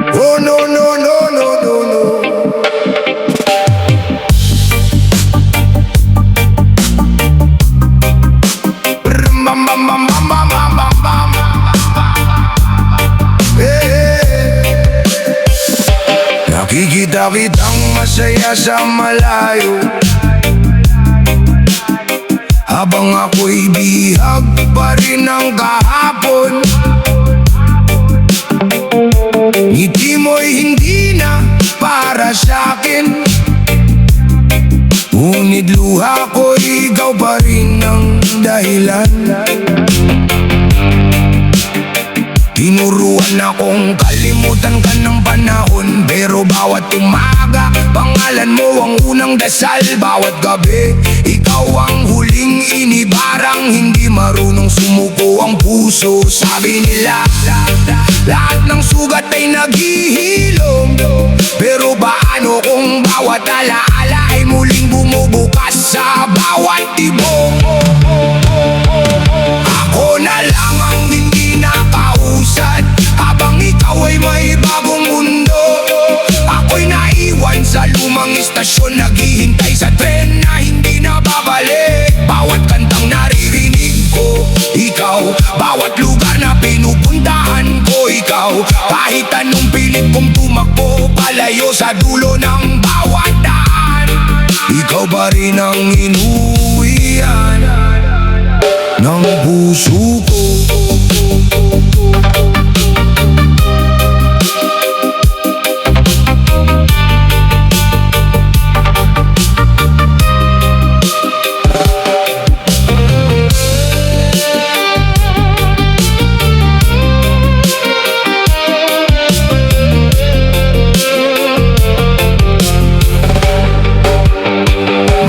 Oh no no no no no no. Bam bam bam bam bam bam bam bam. Nakikita kitang masaya sa malayo, habang ako'y bihag pa rin ng kahapon. Ngiti mo'y hindi na para sa'kin, ngunit luha ko'y ikaw pa rin ang dahilan. Tinuruan akong kalimutan ka ng panahon, pero bawat umaga, pangalan mo ang unang dasal. Bawat gabi, ikaw ang huling inibarang. Hindi marunong sumuko ang puso. Sabi nila, lahat ng sugat ay naghihilom, pero paano kung bawat alaala ay muling bumubukas sa bawat tibok? Ako na lang ang hindi nakausad, habang ikaw ay may bagong mundo. Ako'y naiwan sa lumang istasyon, naghihintay sa tren na hindi na babalik. Bawat kantang naririnig ko, ikaw. Bawat lugar na pinupuntahan ko, ikaw. Kahit anong pilit kong tumakbo palayo sa dulo ng bawat daan, ikaw pa rin ang inuwian ng puso ko.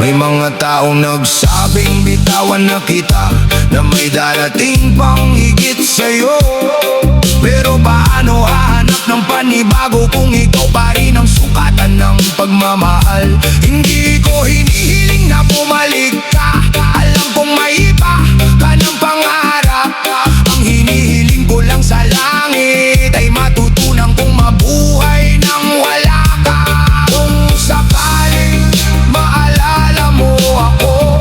May mga taong nagsabing bitawan na kita, na may darating pang higit sa'yo. Pero paano hahanap ng panibago kung ikaw pa rin ang sukatan ng pagmamahal? Hindi ko hinihiling na bumalik ka, alam kong may iba ka ng pangarap. Ang hinihiling ko lang sa langit ay matutunan kong mabuhay nang wala ka. Kung sakaling maalala mo ako,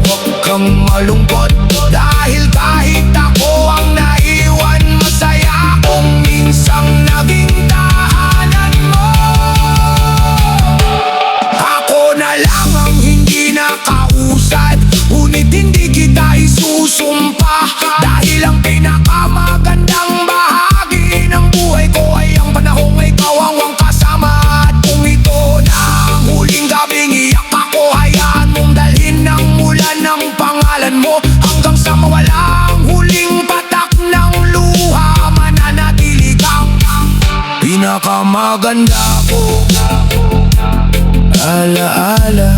huwag kang malungkot, dahil kahit ako ang naiwan, masaya kung minsang naging tahanan mo. Ako na lang ang hindi nakausad, ngunit hindi kita isusumpa, dahil ang pinakamagandang bahagi ng buhay ko ay ang panahong ikaw ang wang kasama. At kung ito na ang huling gabing iyak ako, hayaan mong dalhin ng mulan ng pangalan mo, hanggang sa mawala ang huling patak ng luha. Mananatili kang pinakamaganda ko, alaala.